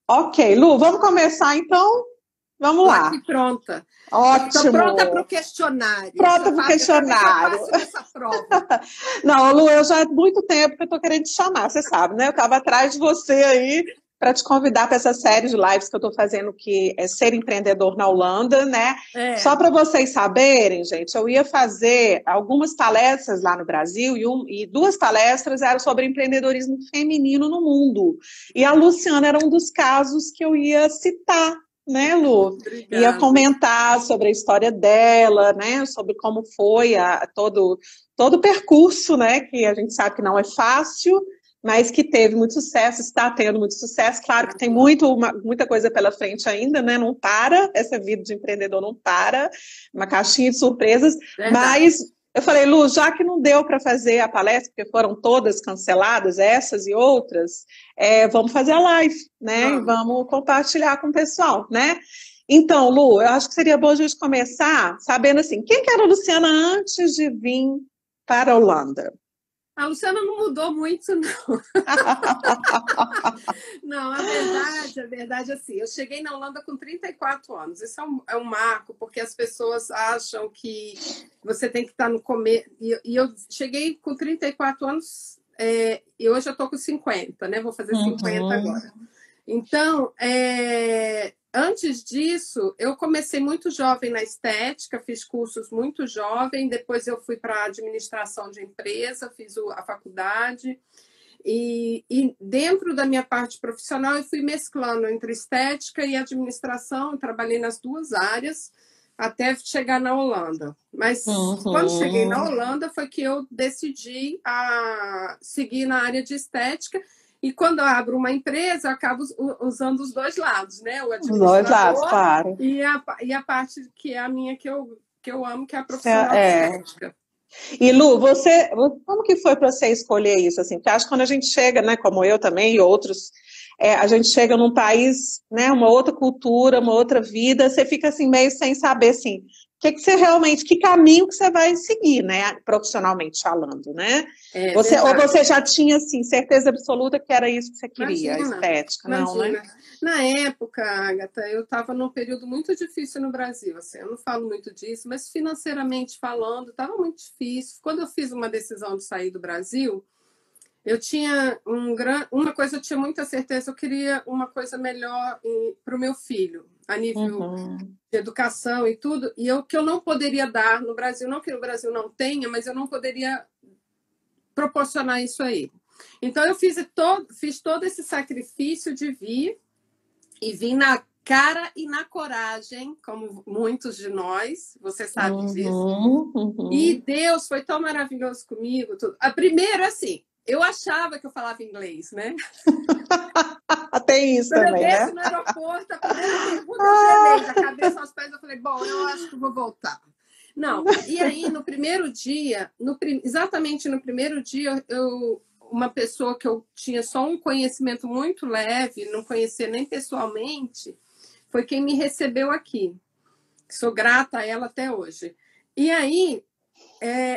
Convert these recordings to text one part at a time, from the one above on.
Ok, Lu, vamos começar então? Vamos Estou lá. aqui pronta. Estou Ótimo. pronta para o questionário. Pronta para o questionário. Eu passo nessa prova. Não, Lu, eu já há muito tempo que eu estou querendo te chamar, você sabe, né? Eu estava atrás de você aí para te convidar para essa série de lives que eu estou fazendo, que é Ser Empreendedor na Holanda, né? Só para vocês saberem, gente, eu ia fazer algumas palestras lá no Brasil e duas palestras eram sobre empreendedorismo feminino no mundo. E a Luciana era um dos casos que eu ia citar, né, Lu? Ia Obrigada. comentar sobre a história dela, né? Sobre como foi todo o percurso, né? Que a gente sabe que não é fácil, mas que teve muito sucesso, está tendo muito sucesso. Claro que tem muita coisa pela frente ainda, né? Não para, essa vida de empreendedor não para, uma caixinha de surpresas. Verdade. Mas eu falei, Lu, já que não deu para fazer a palestra, porque foram todas canceladas, essas e outras, vamos fazer a live, né? E vamos compartilhar com o pessoal, né? Então, Lu, eu acho que seria bom a gente começar sabendo assim, quem que era a Luciana antes de vir para a Holanda? A Luciana não mudou muito, não. Não, a verdade é assim, eu cheguei na Holanda com 34 anos. Isso é um marco, porque as pessoas acham que você tem que estar no começo. E eu cheguei com 34 anos, e hoje eu estou com 50, né? Vou fazer 50 agora. Então, antes disso, eu comecei muito jovem na estética, fiz cursos muito jovem, depois eu fui para administração de empresa, fiz a faculdade, e dentro da minha parte profissional eu fui mesclando entre estética e administração, trabalhei nas duas áreas, até chegar na Holanda. Mas quando cheguei na Holanda foi que eu decidi seguir na área de estética. E quando eu abro uma empresa, eu acabo usando os dois lados, né? O administrador, dois lados, claro. E a parte que é a minha que eu amo, que é a profissional de estética. E Lu, como que foi para você escolher isso? Assim, porque acho que quando a gente chega, né, como eu também e outros, a gente chega num país, né, uma outra cultura, uma outra vida, você fica assim meio sem saber assim, que caminho que você vai seguir, né, profissionalmente falando, né? Ou você já tinha assim certeza absoluta que era isso que você queria, estética, não, né? Na época, Agatha, eu estava num período muito difícil no Brasil, assim, eu não falo muito disso, mas financeiramente falando, estava muito difícil. Quando eu fiz uma decisão de sair do Brasil, eu tinha uma coisa, eu tinha muita certeza, eu queria uma coisa melhor para o meu filho, a nível de educação e tudo, e que eu não poderia dar no Brasil, não que no Brasil não tenha, mas eu não poderia proporcionar isso aí. Então, eu fiz todo esse sacrifício de vir, e vim na cara e na coragem, como muitos de nós, você sabe disso. E Deus foi tão maravilhoso comigo. Tudo. Primeiro, assim, eu achava que eu falava inglês, né? Tem isso também, né? Quando eu desço no aeroporto, a primeira pergunta eu gelei da cabeça aos pés, eu falei, bom, eu acho que vou voltar. Não, e aí no primeiro dia, exatamente no primeiro dia, uma pessoa que eu tinha só um conhecimento muito leve, não conhecia nem pessoalmente, foi quem me recebeu aqui. Sou grata a ela até hoje. E aí,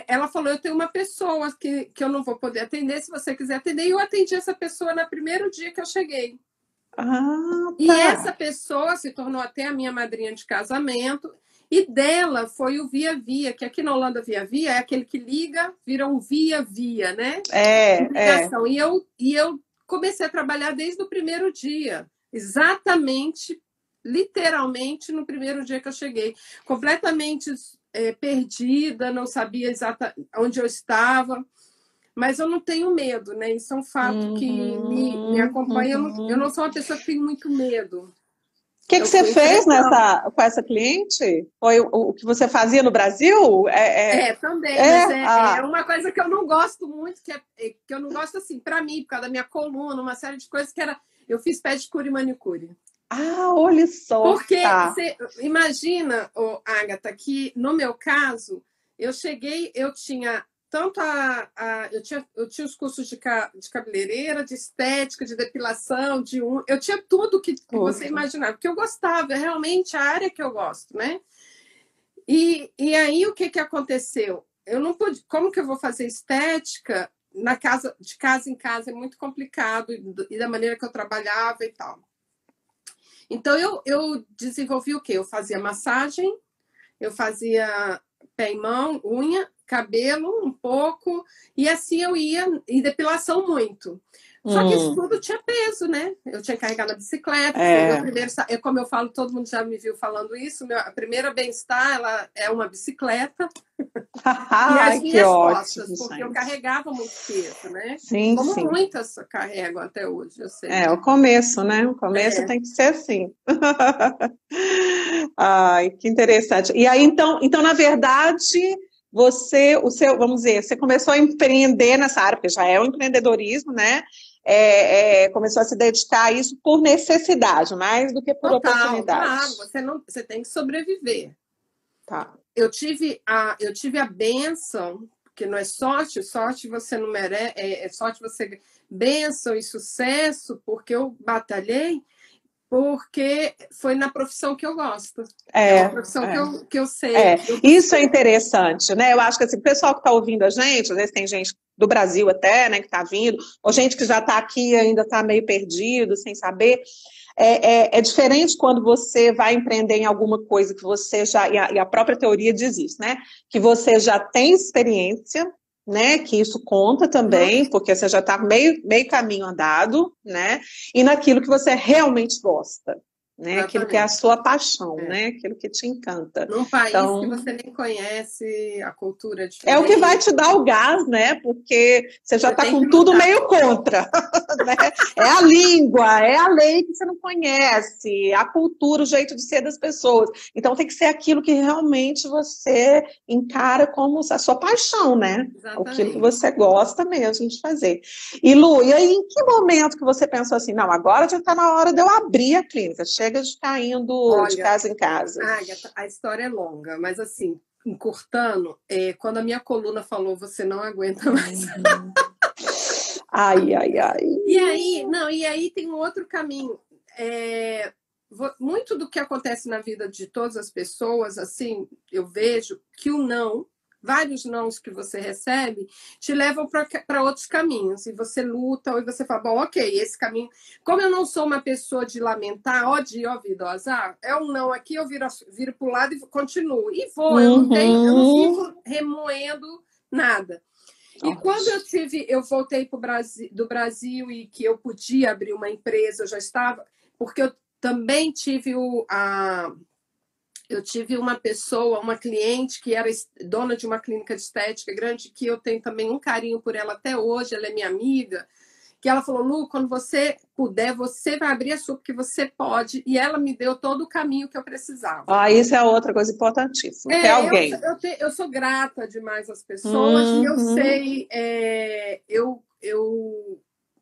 ela falou, eu tenho uma pessoa que eu não vou poder atender, se você quiser atender. E eu atendi essa pessoa no primeiro dia que eu cheguei. Tá. E essa pessoa se tornou até a minha madrinha de casamento. E dela foi o Via Via, que aqui na Holanda Via Via é aquele que liga, vira um Via Via, né? E eu comecei a trabalhar desde o primeiro dia, exatamente, literalmente no primeiro dia que eu cheguei, completamente perdida, não sabia exatamente onde eu estava, mas eu não tenho medo, né? Isso é um fato que me acompanha. Eu não sou uma pessoa que tem muito medo. O que você fez com essa cliente? Foi o que você fazia no Brasil? Também, mas é uma coisa que eu não gosto muito, que eu não gosto assim, para mim, por causa da minha coluna, uma série de coisas que eu fiz pedicure e manicure. Olha só. Porque você imagina, Agatha, que no meu caso, eu cheguei, eu tinha tanto eu tinha os cursos de cabeleireira, de estética, de depilação, eu tinha tudo que você imaginava, porque eu gostava, é realmente a área que eu gosto, né? E aí o que aconteceu? Eu não pude, como que eu vou fazer estética de casa em casa é muito complicado, e da maneira que eu trabalhava e tal. Então, eu desenvolvi o quê? Eu fazia massagem, eu fazia pé e mão, unha, cabelo um pouco, e assim eu ia, e depilação muito. Só que isso tudo tinha peso, né? Eu tinha que carregar na bicicleta. Meu primeiro, como eu falo, todo mundo já me viu falando isso. A primeira bem-estar, ela é uma bicicleta. E as minhas costas, porque eu carregava muito peso, né? Sim, como sim. Muitas carregam até hoje, eu sei. O começo, né? O começo tem que ser assim. Ai, que interessante. E aí, então na verdade, vamos dizer, você começou a empreender nessa área, porque já é o empreendedorismo, né? Começou a se dedicar a isso por necessidade, mais do que por oportunidade. Claro, você tem que sobreviver. Tá. Eu tive a bênção, que não é sorte você não merece, é sorte você bênção e sucesso, porque eu batalhei, porque foi na profissão que eu gosto. É uma profissão que eu sei. Isso é interessante, né? Eu acho que assim, o pessoal que está ouvindo a gente, às vezes tem gente do Brasil até, né, que está vindo, ou gente que já está aqui e ainda está meio perdido, sem saber. É diferente quando você vai empreender em alguma coisa que você já, e a própria teoria diz isso, né? Que você já tem experiência, né? Que isso conta também, porque você já está meio caminho andado, né? E naquilo que você realmente gosta. Né? Aquilo que é a sua paixão, né? Aquilo que te encanta. Num país que você nem conhece, a cultura é diferente. É o que vai te dar o gás, né? Porque você já está com tudo meio contra. Né? É a língua, é a lei que você não conhece, a cultura, o jeito de ser das pessoas. Então tem que ser aquilo que realmente você encara como a sua paixão, né? Exatamente. Aquilo que você gosta mesmo de fazer. E Lu, e aí em que momento que você pensou assim, não, agora já está na hora de eu abrir a clínica, chega de ficar indo de casa em casa? Ágata, a história é longa, mas assim, encurtando, quando a minha coluna falou, você não aguenta mais. Ai. E aí tem um outro caminho. Muito do que acontece na vida de todas as pessoas, assim, eu vejo que vários nãos que você recebe, te levam para outros caminhos. E você luta, e você fala, bom, ok, esse caminho... Como eu não sou uma pessoa de lamentar, ó dia, ó vida, ó azar, é um não aqui, eu viro para o lado e continuo. E vou, eu não fico remoendo nada. E quando eu voltei do Brasil e que eu podia abrir uma empresa, eu já estava... Porque eu também tive eu tive uma cliente que era dona de uma clínica de estética grande, que eu tenho também um carinho por ela até hoje, ela é minha amiga, que ela falou, Lu, quando você puder, você vai abrir a sua, porque você pode. E ela me deu todo o caminho que eu precisava. Isso é outra coisa importantíssima, ter alguém. Eu sou grata demais às pessoas, e eu sei, eu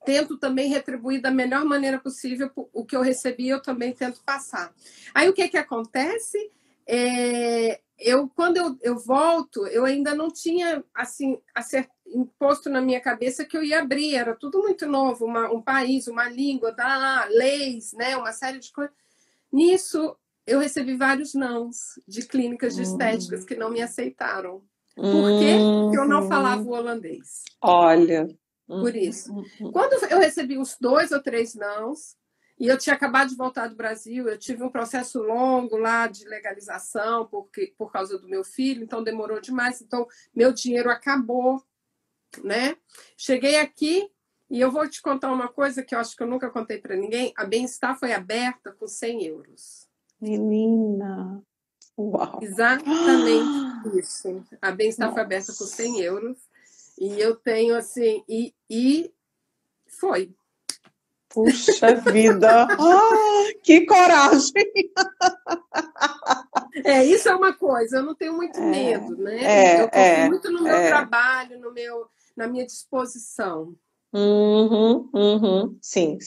tento também retribuir da melhor maneira possível o que eu recebi, eu também tento passar. Aí o que acontece? Quando eu volto, eu ainda não tinha assim imposto na minha cabeça que eu ia abrir, era tudo muito novo, um país, uma língua, leis, né, uma série de coisas. Nisso, eu recebi vários nãos de clínicas de estéticas que não me aceitaram. Por quê? Porque eu não falava o holandês. Olha... Por isso. Quando eu recebi uns 2 ou 3 nãos, e eu tinha acabado de voltar do Brasil, eu tive um processo longo lá de legalização por causa do meu filho, então demorou demais, então meu dinheiro acabou, né? Cheguei aqui e eu vou te contar uma coisa que eu acho que eu nunca contei para ninguém, a Bem-Estar foi aberta com 100 euros. Menina! Uau! Exatamente isso. A Bem-Estar foi aberta com 100 euros. E eu tenho assim, e foi. Puxa vida! Que coragem! Isso é uma coisa, eu não tenho muito medo, né? Eu confio muito no meu trabalho, na minha disposição. Sim.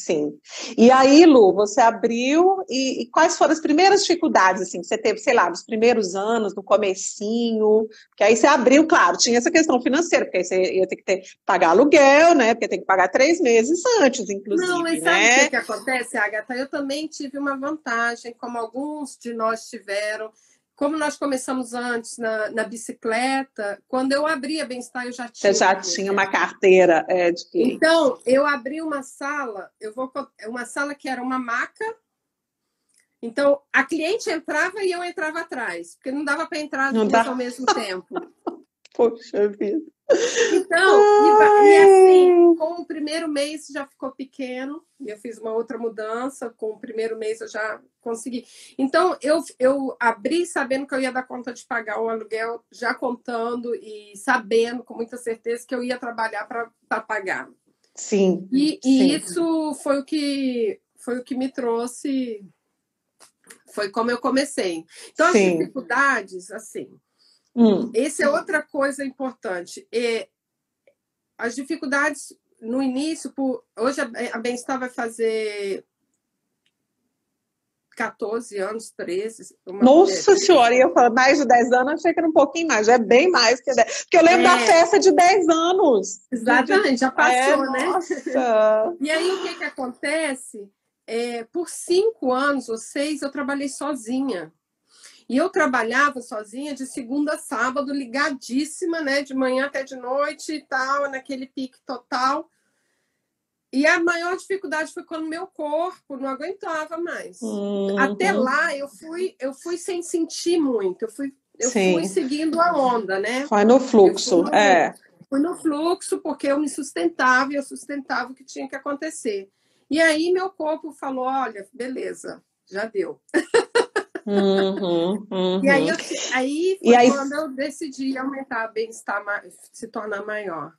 E aí, Lu, você abriu e quais foram as primeiras dificuldades assim, que você teve, sei lá, nos primeiros anos, no comecinho? Porque aí você abriu, claro, tinha essa questão financeira, porque aí você ia ter que pagar aluguel, né? Porque tem que pagar 3 meses antes, inclusive. Não, mas sabe o que acontece, Agatha? Eu também tive uma vantagem, como alguns de nós tiveram. Como nós começamos antes na bicicleta, quando eu abri a Bem-Estar, eu já tinha. Você já tinha uma carteira de cliente. Então, eu abri uma sala, uma sala que era uma maca, Então, a cliente entrava e eu entrava atrás, porque não dava para entrar as duas ao mesmo tempo. Poxa vida. Então, e assim, com o primeiro mês já ficou pequeno, e eu fiz uma outra mudança, com o primeiro mês eu já consegui. Então, eu abri sabendo que eu ia dar conta de pagar o aluguel, já contando e sabendo com muita certeza que eu ia trabalhar para pagar. Sim. E sim. isso foi o que me trouxe, foi como eu comecei. Então, sim. As dificuldades, assim, essa é outra coisa importante. As dificuldades no início, hoje a Bem-Estar vai fazer 14 anos, 13. Nossa Senhora, ia falar mais de 10 anos, achei que era um pouquinho mais, já é bem mais que 10. Porque eu lembro da festa de 10 anos. Exatamente, já passou, né? Nossa. E aí o que acontece? Por 5 anos ou 6 eu trabalhei sozinha. E eu trabalhava sozinha de segunda a sábado, ligadíssima, né? De manhã até de noite e tal, naquele pique total. E a maior dificuldade foi quando meu corpo não aguentava mais. Até lá, eu fui sem sentir muito. Eu fui seguindo a onda, né? Foi no fluxo, Fui no fluxo, porque eu me sustentava e eu sustentava o que tinha que acontecer. E aí meu corpo falou, olha, beleza, já deu. E aí foi quando eu decidi aumentar a Bem-Estar, se tornar maior.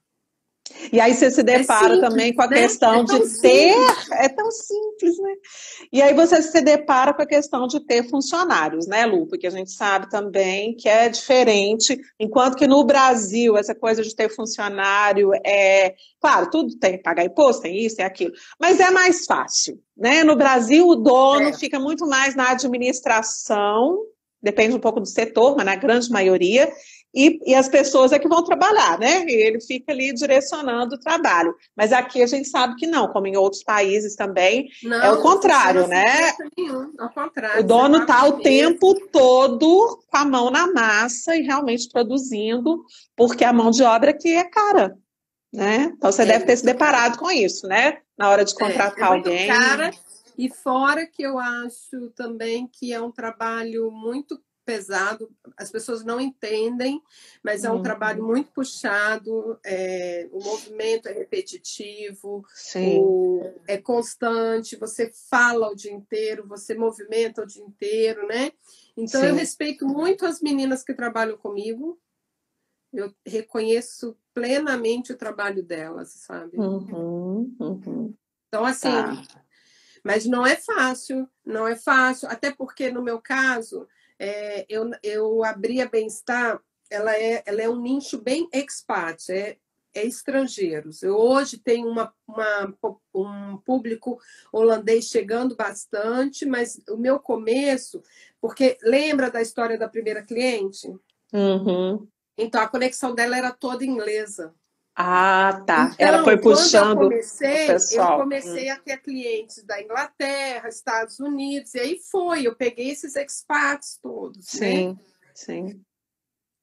E aí você se depara também com a questão de ter... É tão simples, né? E aí você se depara com a questão de ter funcionários, né, Lu? Porque a gente sabe também que é diferente, enquanto que no Brasil essa coisa de ter funcionário claro, tudo tem que pagar imposto, tem isso, tem aquilo, mas é mais fácil, né? No Brasil o dono fica muito mais na administração, depende um pouco do setor, mas na grande maioria, e as pessoas é que vão trabalhar, né? E ele fica ali direcionando o trabalho. Mas aqui a gente sabe que não, como em outros países também, não, é o contrário, né? Ao contrário. O dono está o tempo todo com a mão na massa e realmente produzindo, porque a mão de obra aqui é cara, né? Então você deve ter se deparado com isso, né? Na hora de contratar alguém. Cara, e fora que eu acho também que é um trabalho muito pesado, as pessoas não entendem, mas é um trabalho muito puxado, o movimento é repetitivo, é constante, você fala o dia inteiro, você movimenta o dia inteiro, né? Então eu respeito muito as meninas que trabalham comigo, eu reconheço plenamente o trabalho delas, sabe? Então, assim, mas não é fácil, até porque no meu caso, eu abri a Bem-Estar, ela é um nicho bem expat, é estrangeiros. Eu hoje tenho um público holandês chegando bastante, mas o meu começo, porque lembra da história da primeira cliente? Então, a conexão dela era toda inglesa. Ah, tá. Então, ela foi puxando o pessoal. Eu comecei a ter clientes da Inglaterra, Estados Unidos, e aí eu peguei esses expats todos. Sim, né? sim.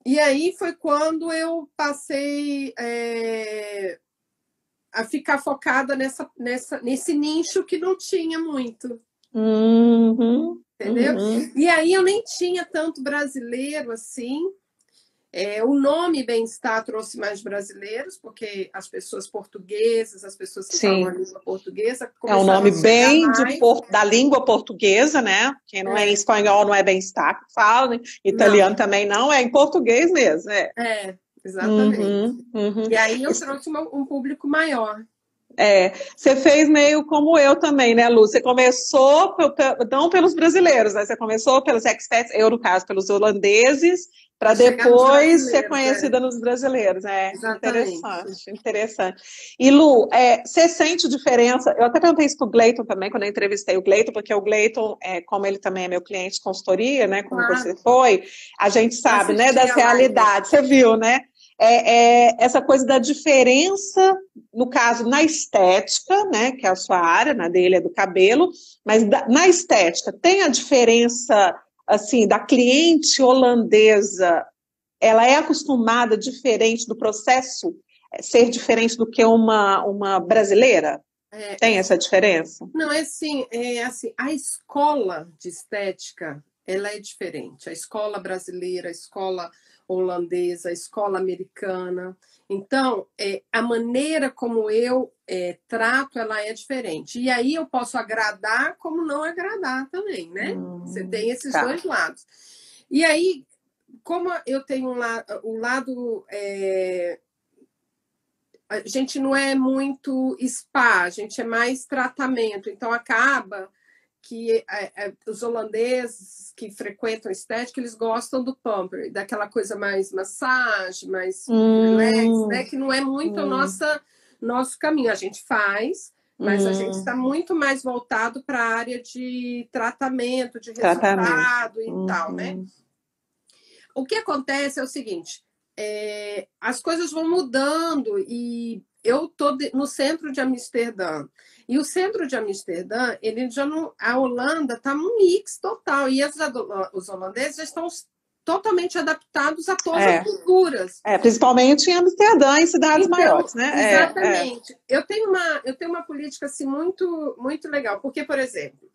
E aí foi quando eu passei a ficar focada nesse nicho que não tinha muito. Entendeu? E aí eu nem tinha tanto brasileiro assim. O nome Bem-Estar trouxe mais brasileiros, porque as pessoas portuguesas, as pessoas que falam a língua portuguesa... É um nome bem da língua portuguesa, né? Quem não é em espanhol não é Bem-Estar que fala, né? Italiano também não, é em português mesmo. Exatamente. E aí eu trouxe um público maior. Você fez meio como eu também, né, Lu? Você começou não pelos brasileiros, né? Você começou pelos expats, eu, no caso, pelos holandeses, para depois ser conhecida nos brasileiros. Interessante. E, Lu, você sente diferença? Eu até perguntei isso para o Gleiton também, quando eu entrevistei o Gleiton, porque o Gleiton, como ele também é meu cliente de consultoria, né, como você foi, a gente sabe, né, das realidades. Você viu, né? Essa coisa da diferença, no caso, na estética, né, que é a sua área, na dele é do cabelo, mas na estética, tem a diferença, assim, da cliente holandesa, ela é acostumada diferente do processo ser diferente do que uma brasileira? Tem essa diferença? Não, é assim, a escola de estética, ela é diferente. A escola brasileira, a escola holandesa, a escola americana. Então, a maneira como eu trato, ela é diferente. E aí eu posso agradar como não agradar também, né? Você tem esses dois lados. E aí, como eu tenho o lado... a gente não é muito spa, a gente é mais tratamento. Então, acaba que os holandeses que frequentam estética, eles gostam do pamper, daquela coisa mais massagem, mais relax, né? Que não é muito o nosso caminho. A gente faz, mas a gente está muito mais voltado para a área de tratamento, de resultado e tal, né? O que acontece é o seguinte, as coisas vão mudando e eu estou no centro de Amsterdã. E o centro de Amsterdã, ele já não, a Holanda está um mix total. E os holandeses já estão totalmente adaptados a todas as culturas. Principalmente em Amsterdã, em cidades maiores, né? Exatamente. Eu tenho uma política assim, muito, muito legal. Porque, por exemplo,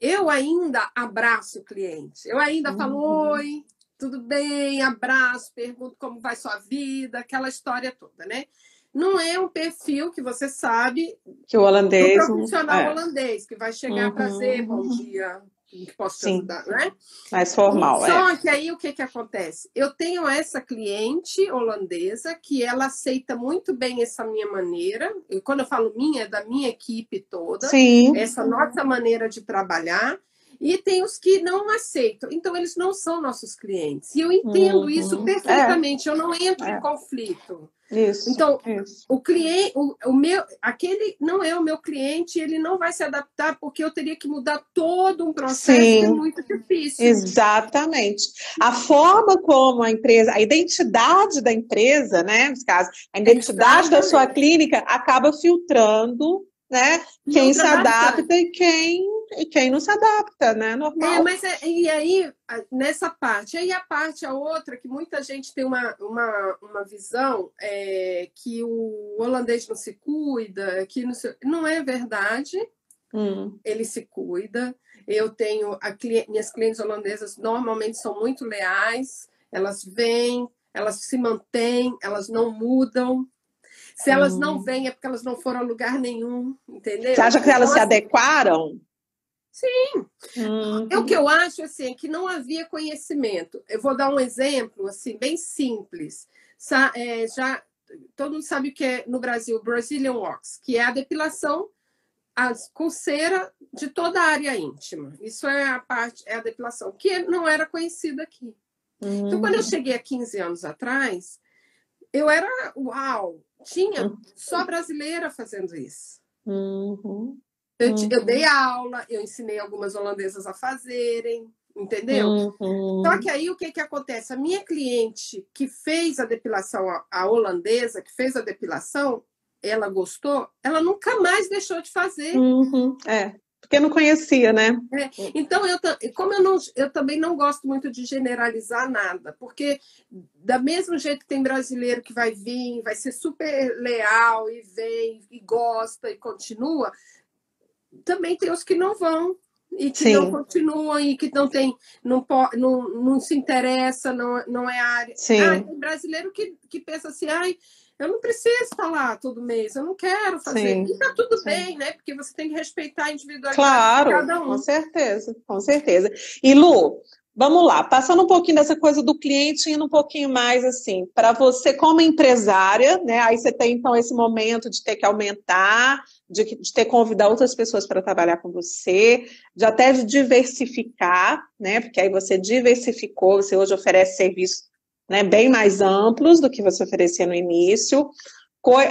eu ainda abraço o cliente. Eu ainda falo, oi, tudo bem, abraço, pergunto como vai sua vida, aquela história toda, né? Não é um perfil que você sabe que o holandês, do profissional holandês, que vai chegar para dizer bom dia, que posso te ajudar, né? Mais formal, Só que aí o que acontece? Eu tenho essa cliente holandesa que ela aceita muito bem essa minha maneira, e quando eu falo minha, é da minha equipe toda, essa nossa maneira de trabalhar, e tem os que não aceitam. Então, eles não são nossos clientes. E eu entendo isso perfeitamente. Eu não entro em conflito. Então, o cliente, aquele não é o meu cliente, ele não vai se adaptar porque eu teria que mudar todo um processo que é muito difícil. Exatamente. A forma como a empresa, a identidade da empresa, né, nesse caso, a identidade da sua clínica acaba filtrando, né, quem se adapta e quem não se adapta, né? Normal. Mas e aí, nessa parte, a outra, que muita gente tem uma visão que o holandês não se cuida, que não é verdade, ele se cuida. Eu tenho, minhas clientes holandesas normalmente são muito leais, elas vêm, elas se mantêm, elas não mudam. Se elas não vêm, é porque elas não foram a lugar nenhum, entendeu? Você acha que elas se adequaram? Sim. O que eu acho assim, é que não havia conhecimento. Eu vou dar um exemplo assim, bem simples. Já todo mundo sabe o que é no Brasil, Brazilian Wax, que é a depilação com cera de toda a área íntima. Isso é a depilação, que não era conhecida aqui. Então, quando eu cheguei há 15 anos atrás, eu era, uau, tinha só brasileira fazendo isso. Eu dei aula, eu ensinei algumas holandesas a fazerem, entendeu? Só que aí o que acontece? A minha cliente que fez a depilação, a holandesa que fez a depilação, ela gostou, ela nunca mais deixou de fazer. Porque não conhecia, né? Então, eu também não gosto muito de generalizar nada, porque da mesmo jeito que tem brasileiro que vai vir, vai ser super leal e vem, e gosta e continua, também tem os que não vão e que não continuam e que não se interessa, não é área. Tem brasileiro que pensa assim, eu não preciso estar lá todo mês, eu não quero fazer. E tá tudo bem, né? Porque você tem que respeitar a individualidade de cada um. Com certeza, com certeza. E Lu, vamos lá, passando um pouquinho dessa coisa do cliente, indo um pouquinho mais assim, para você como empresária, né? Aí você tem então esse momento de ter que aumentar, de ter que convidar outras pessoas para trabalhar com você, de até de diversificar, né? Porque aí você diversificou, você hoje oferece serviços, né, bem mais amplos do que você oferecia no início.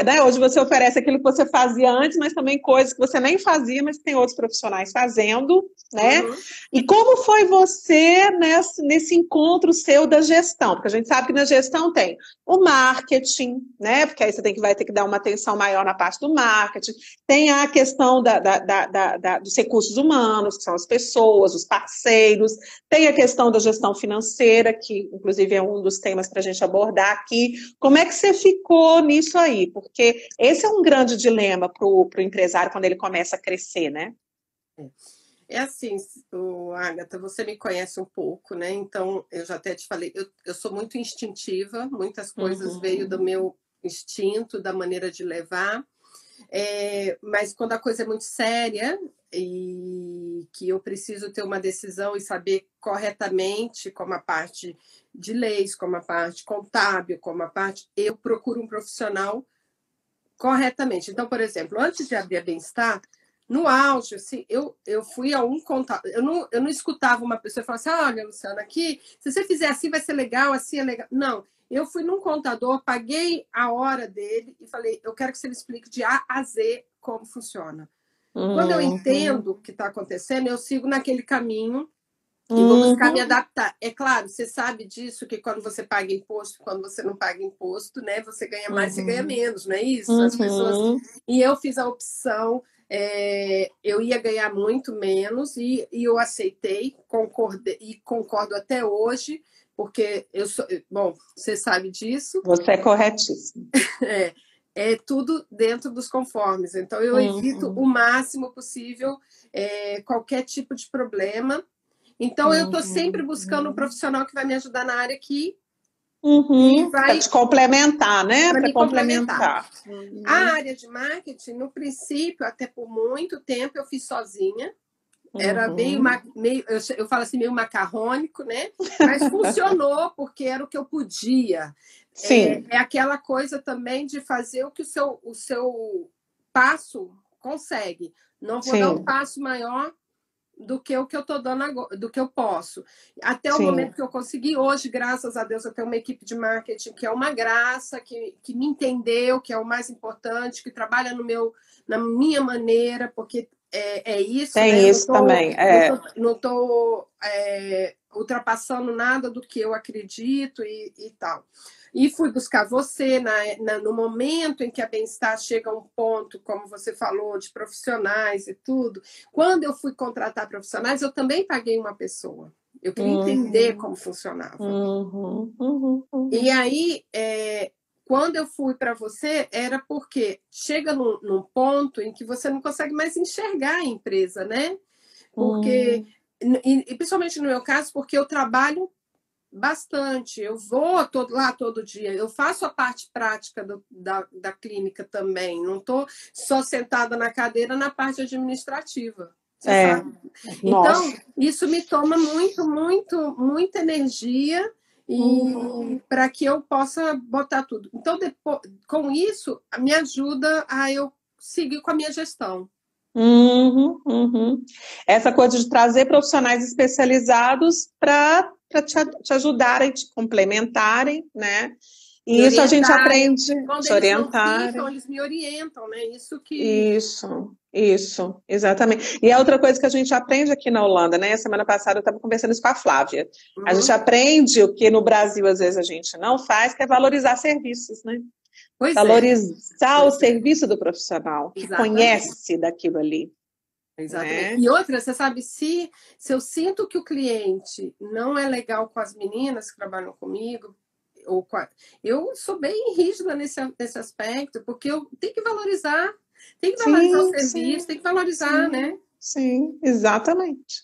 Né, hoje você oferece aquilo que você fazia antes, mas também coisas que você nem fazia, mas tem outros profissionais fazendo, né? E como foi você nesse encontro seu da gestão? Porque a gente sabe que na gestão tem o marketing, né? Porque aí você vai ter que dar uma atenção maior na parte do marketing. Tem a questão dos recursos humanos, que são as pessoas, os parceiros. Tem a questão da gestão financeira, que inclusive é um dos temas para a gente abordar aqui. Como é que você ficou nisso aí? aí? Porque esse é um grande dilema para o empresário quando ele começa a crescer, né? É assim, Agatha, você me conhece um pouco, né? Então, eu já até te falei, eu sou muito instintiva, muitas coisas veio do meu instinto, da maneira de levar. Mas quando a coisa é muito séria e que eu preciso ter uma decisão e saber corretamente, como a parte de leis, como a parte contábil, como a parte, eu procuro um profissional corretamente. Então, por exemplo, antes de abrir a Bem-Estar, no auge, assim, eu fui a um contador, eu não escutava uma pessoa falar assim, olha, Luciana, aqui, se você fizer assim vai ser legal, assim é legal. Não, eu fui num contador, paguei a hora dele e falei, eu quero que você me explique de A a Z como funciona. Quando eu entendo o que está acontecendo, eu sigo naquele caminho e vou buscar me adaptar. É claro, você sabe disso, que quando você paga imposto, quando você não paga imposto, né? Você ganha mais, você ganha menos, não é isso? As pessoas... E eu fiz a opção, eu ia ganhar muito menos e eu aceitei, concordei, e concordo até hoje, porque eu sou... Bom, você sabe disso. Você é corretíssimo. É tudo dentro dos conformes. Então, eu evito o máximo possível qualquer tipo de problema. Então, eu estou sempre buscando um profissional que vai me ajudar na área que para te complementar, né? Para me complementar. A A área de marketing, no princípio, até por muito tempo, eu fiz sozinha. Era meio eu falo assim, meio macarrônico, né? Mas funcionou, porque era o que eu podia. Sim. É aquela coisa também de fazer o que o seu passo consegue. Não vou dar um passo maior do que o que eu estou dando agora, do que eu posso. Até o momento que eu consegui, hoje, graças a Deus, eu tenho uma equipe de marketing que é uma graça, que me entendeu, que é o mais importante, que trabalha na minha maneira, porque é isso, tem né? isso também. Não estou ultrapassando nada do que eu acredito e tal. E fui buscar você no momento em que a Bem-Estar chega a um ponto, como você falou, de profissionais e tudo. Quando eu fui contratar profissionais, eu também paguei uma pessoa. Eu queria entender como funcionava. E aí, quando eu fui para você, era porque chega num ponto em que você não consegue mais enxergar a empresa, né? Porque, e principalmente no meu caso, porque eu trabalho bastante, eu vou lá todo dia, eu faço a parte prática da clínica também, não estou só sentada na cadeira na parte administrativa. Você sabe? Então, isso me toma muita energia e para que eu possa botar tudo. Então, depois, com isso, me ajuda a eu seguir com a minha gestão. Essa coisa de trazer profissionais especializados para te ajudarem, te complementarem, né? E isso a gente aprende, quando te eles não orientarem. ficam, eles me orientam, né? Isso, exatamente. E é outra coisa que a gente aprende aqui na Holanda, né? A semana passada eu estava conversando isso com a Flávia. A gente aprende o que no Brasil às vezes a gente não faz, que é valorizar serviços, né? Valorizar o serviço do profissional, que conhece daquilo ali. Exatamente. Né? E outra, você sabe, se eu sinto que o cliente não é legal com as meninas que trabalham comigo, eu sou bem rígida nesse aspecto, porque eu tenho que valorizar o serviço, tem que valorizar, né? Sim, exatamente.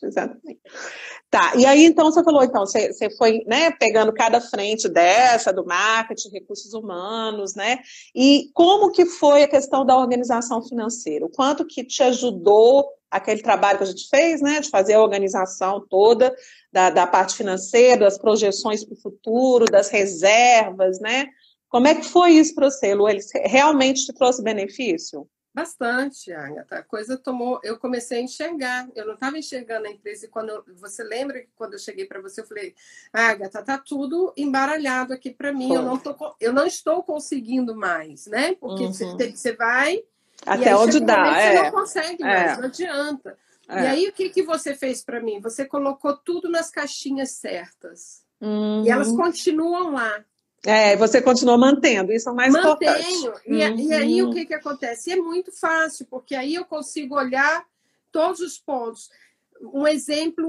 Tá, e aí então você falou, então, você foi, né, pegando cada frente dessa, do marketing, recursos humanos, né? E como que foi a questão da organização financeira? O quanto que te ajudou aquele trabalho que a gente fez, né, de fazer a organização toda da parte financeira, das projeções para o futuro, das reservas, né? Como é que foi isso para você, Lu? Ele realmente te trouxe benefício? Bastante, Agatha. A coisa tomou. Eu comecei a enxergar. Eu não estava enxergando a empresa. E quando você lembra que quando eu cheguei para você, eu falei: Agatha, tá tudo embaralhado aqui para mim. Eu não estou conseguindo mais, né? Porque você vai. Até onde dá. Você não consegue mais, não adianta. E aí, o que você fez para mim? Você colocou tudo nas caixinhas certas. E elas continuam lá. Você continua mantendo, isso é o mais importante. Mantenho. E aí o que acontece? É muito fácil, porque aí eu consigo olhar todos os pontos. Um exemplo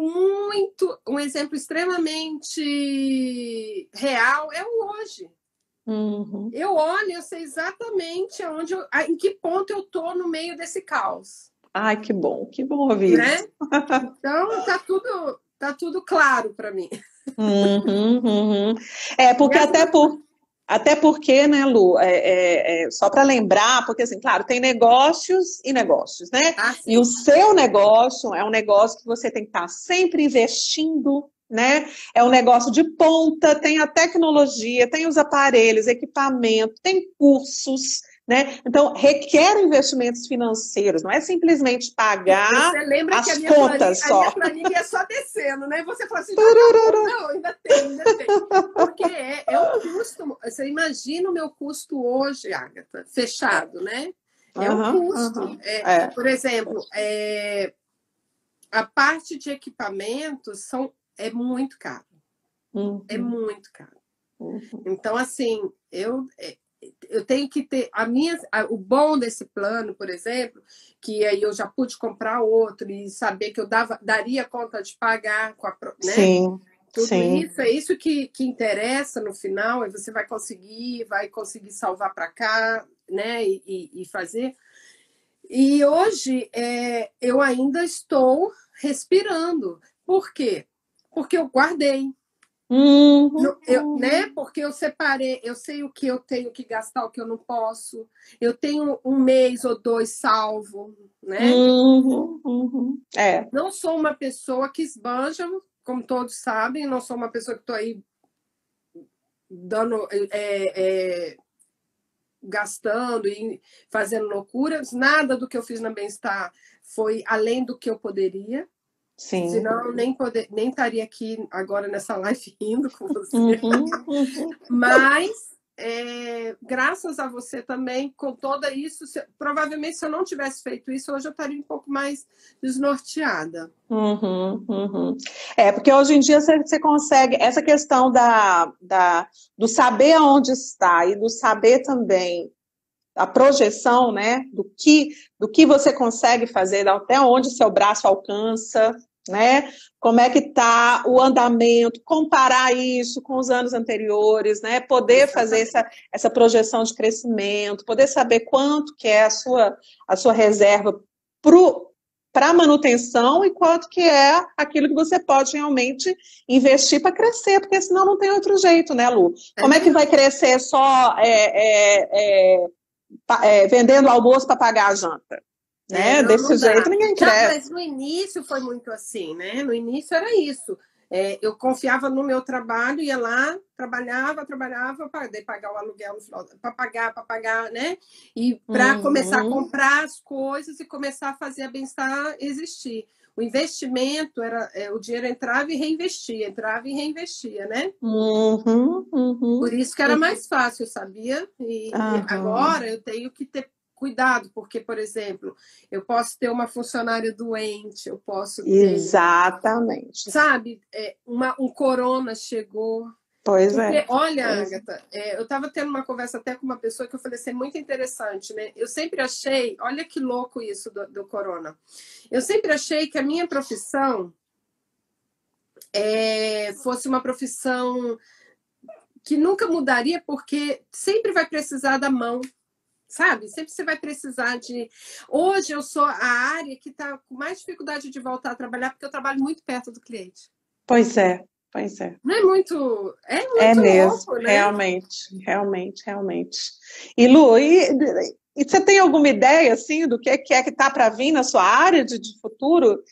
extremamente real é o hoje. Eu olho, eu sei exatamente em que ponto eu estou no meio desse caos. Ai, que bom ouvir isso. Então, tá tudo claro para mim. Porque até porque, né, Lu, só para lembrar, porque assim, claro, tem negócios e negócios, né? E o seu negócio é um negócio que você tem que estar sempre investindo, né? É um negócio de ponta, tem a tecnologia, tem os aparelhos, equipamento, tem cursos, né? Então, requer investimentos financeiros, não é simplesmente pagar as contas só. A minha planilha é só descendo, né? Você fala assim, não, ainda tem. Porque é um custo. Você imagina o meu custo hoje, Agatha, fechado, né? É um custo. Por exemplo, a parte de equipamentos é muito caro. É muito caro. Então, assim, eu tenho que ter o bom desse plano, por exemplo, que aí eu já pude comprar outro e saber que eu daria conta de pagar com né? Sim. Tudo isso, é isso que interessa no final, e você vai conseguir salvar para cá, né? E fazer. E hoje eu ainda estou respirando. Por quê? Porque eu guardei. Né? Porque eu separei, eu sei o que eu tenho que gastar, o que eu não posso. Eu tenho 1 mês ou 2 salvo, né? Não sou uma pessoa que esbanja, como todos sabem, não sou uma pessoa que estou aí dando, gastando e fazendo loucuras. Nada do que eu fiz na Bem-Estar foi além do que eu poderia. Sim. Senão nem estaria aqui agora nessa live rindo com você. Mas, graças a você também, com todo isso, provavelmente se eu não tivesse feito isso, hoje eu estaria um pouco mais desnorteada. Porque hoje em dia você consegue, essa questão do saber aonde está e do saber também a projeção, né, do que você consegue fazer, até onde seu braço alcança, né? Como é que está o andamento, comparar isso com os anos anteriores, né? Poder fazer essa projeção de crescimento, poder saber quanto que é a sua reserva para manutenção e quanto que é aquilo que você pode realmente investir para crescer, porque senão não tem outro jeito, né, Lu? Como é que vai crescer só vendendo almoço para pagar a janta? Né? Desse jeito ninguém cresce. Mas no início foi muito assim, né? No início era isso. Eu confiava no meu trabalho, ia lá, trabalhava, daí pagar o aluguel no final, para pagar, né? E para começar a comprar as coisas e começar a fazer a Bem-Estar existir. O investimento o dinheiro entrava e reinvestia, né? Por isso que era mais fácil, sabia? E agora eu tenho que ter cuidado, porque, por exemplo, eu posso ter uma funcionária doente, eu posso ter... Exatamente. Sabe, um corona chegou. Pois porque, olha, Agatha, eu estava tendo uma conversa até com uma pessoa que eu falei assim, é muito interessante, né? Eu sempre achei, olha que louco isso do corona, eu sempre achei que a minha profissão fosse uma profissão que nunca mudaria, porque sempre vai precisar da mão. Sabe? Sempre você vai precisar de... Hoje eu sou a área que está com mais dificuldade de voltar a trabalhar, porque eu trabalho muito perto do cliente. Pois é. Não é muito... É mesmo, louco, né? Realmente. E Lu, e você tem alguma ideia, assim, do que é que está para vir na sua área de futuro?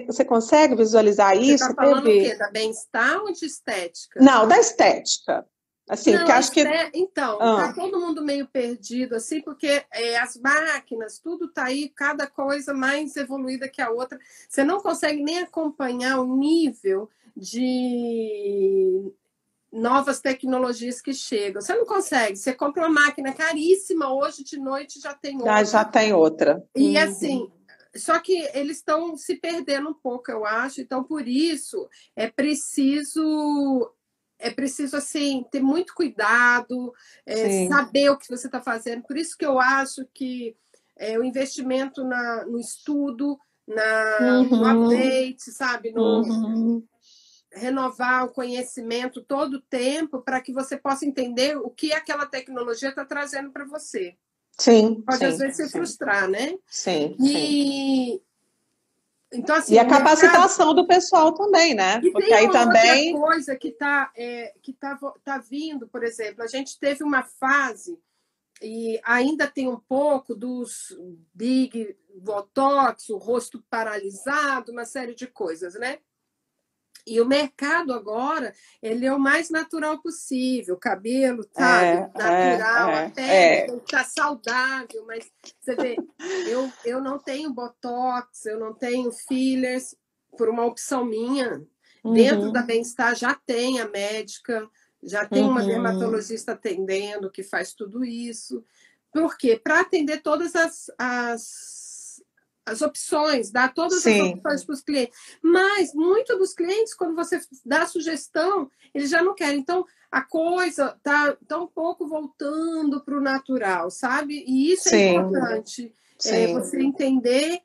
Você consegue visualizar isso? Você está falando o quê? Da Bem-Estar ou de estética? Não, da estética. Assim, porque acho que... Então, tá todo mundo meio perdido, assim, porque as máquinas, tudo tá aí, cada coisa mais evoluída que a outra. Você não consegue nem acompanhar o nível de novas tecnologias que chegam. Você não consegue. Você compra uma máquina caríssima, hoje de noite já tem outra. Já tem outra. E assim... Só que eles estão se perdendo um pouco, eu acho. Então, por isso, é preciso assim, ter muito cuidado, saber o que você está fazendo. Por isso que eu acho que o investimento no estudo, no update, sabe? renovar o conhecimento todo o tempo para que você possa entender o que aquela tecnologia está trazendo para você. Sim. Pode, sim, às vezes, se frustrar, né? Sim. Então, assim, e a capacitação mercado... do pessoal também, né? E porque tem aí uma também... outra coisa que tá vindo, por exemplo, a gente teve uma fase, e ainda tem um pouco dos big botox, o rosto paralisado, uma série de coisas, né? E o mercado agora, ele é o mais natural possível, o cabelo, sabe, natural, a pele tem que estar saudável, mas você vê, eu não tenho botox, eu não tenho fillers, por uma opção minha. Dentro da Bem-Estar já tem a médica, já tem uma dermatologista atendendo que faz tudo isso. Por quê? Para atender todas as opções, dar todas as opções para os clientes. Mas muitos dos clientes, quando você dá sugestão, eles já não querem. Então, a coisa está um pouco voltando para o natural, sabe? E isso é importante, você entender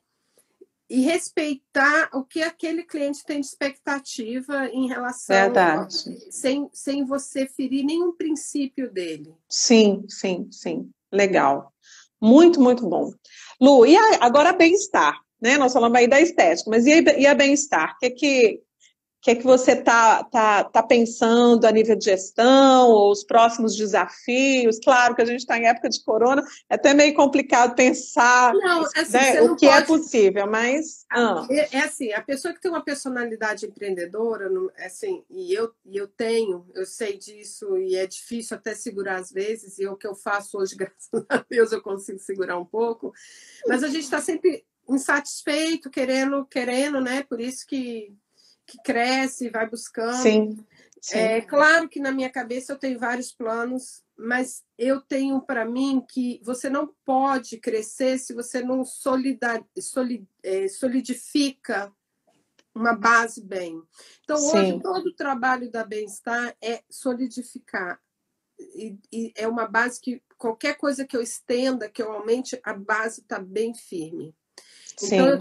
e respeitar o que aquele cliente tem de expectativa em relação, sem você ferir nenhum princípio dele. Sim. Legal. Muito, muito bom. Lu, e agora a Bem-Estar, né? Nós falamos aí da estética, mas e a Bem-Estar? O que você tá pensando a nível de gestão, ou os próximos desafios? Claro que a gente está em época de corona, é até meio complicado pensar né, o que é possível, mas... assim, a pessoa que tem uma personalidade empreendedora, assim, e eu sei disso, e é difícil até segurar às vezes, e o que eu faço hoje, graças a Deus, eu consigo segurar um pouco, mas a gente está sempre insatisfeito, querendo, né? Por isso que cresce, vai buscando. Sim. É claro que na minha cabeça eu tenho vários planos, mas eu tenho para mim que você não pode crescer se você não solidifica uma base bem. Então, hoje, todo o trabalho da Bem-Estar é solidificar. E é uma base que qualquer coisa que eu estenda, que eu aumente, a base está bem firme. Então, eu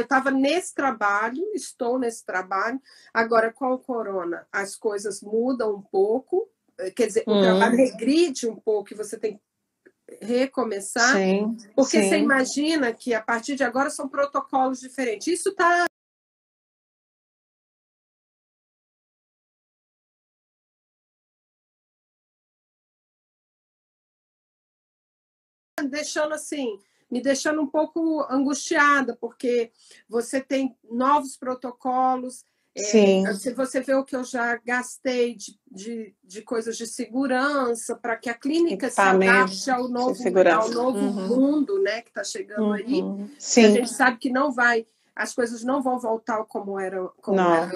estava nesse trabalho, estou nesse trabalho. Agora, com o corona, as coisas mudam um pouco, quer dizer, o trabalho regride um pouco e você tem que recomeçar, porque você imagina que a partir de agora são protocolos diferentes. Isso está me deixando um pouco angustiada, porque você tem novos protocolos, se você vê o que eu já gastei de coisas de segurança para que a clínica se adapte ao novo mundo, né, que está chegando aí, que a gente sabe que as coisas não vão voltar como era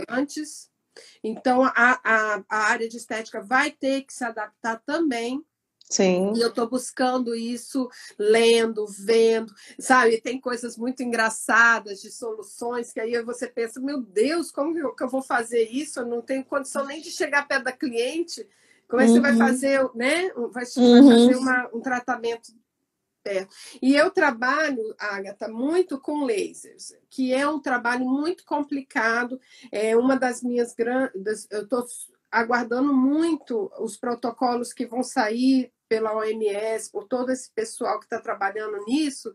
antes. Então, a área de estética vai ter que se adaptar também. E eu estou buscando isso, lendo, vendo, sabe? Tem coisas muito engraçadas de soluções que aí você pensa, meu Deus, como que eu vou fazer isso? Eu não tenho condição nem de chegar perto da cliente. Como é que você vai fazer, né? Vai fazer um tratamento perto. E eu trabalho, Agatha, muito com lasers, que é um trabalho muito complicado. É uma das minhas grandes... Eu estou aguardando muito os protocolos que vão sair pela OMS, por todo esse pessoal que está trabalhando nisso,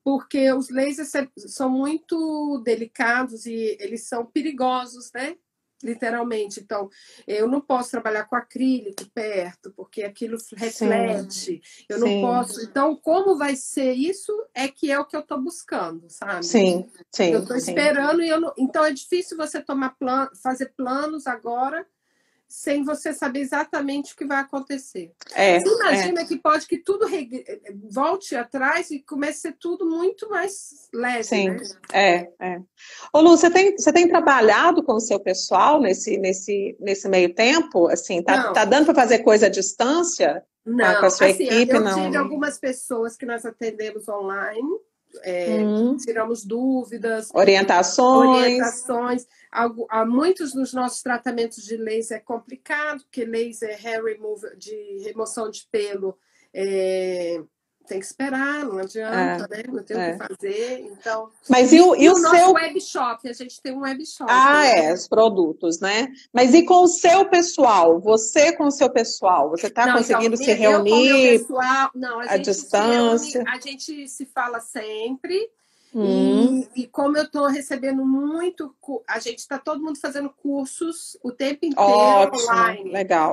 porque os lasers são muito delicados e eles são perigosos, né? Literalmente. Então, eu não posso trabalhar com acrílico perto, porque aquilo reflete. Eu não posso. Então, como vai ser isso é o que eu estou buscando, sabe? Eu estou esperando e eu não... Então, é difícil você fazer planos agora sem você saber exatamente o que vai acontecer. Você imagina que pode que tudo volte atrás e comece a ser tudo muito mais leve, né? Ô, Lu, você tem trabalhado com o seu pessoal nesse meio tempo? Assim, tá dando para fazer coisa à distância? Não, com a sua equipe? Eu tive algumas pessoas que nós atendemos online, tiramos dúvidas, orientações. Muitos dos nossos tratamentos de laser é complicado, porque laser hair removal, de remoção de pelo, Tem que esperar, não adianta, né? Não tem o que fazer. Então, mas e o nosso seu webshop? A gente tem um webshop. os produtos, né? Mas e com o seu pessoal? Você com o seu pessoal, você está conseguindo se reunir? Eu com o meu pessoal, não, a gente distância? A gente se fala sempre. E como eu estou recebendo muito, a gente está todo mundo fazendo cursos o tempo inteiro online. Legal.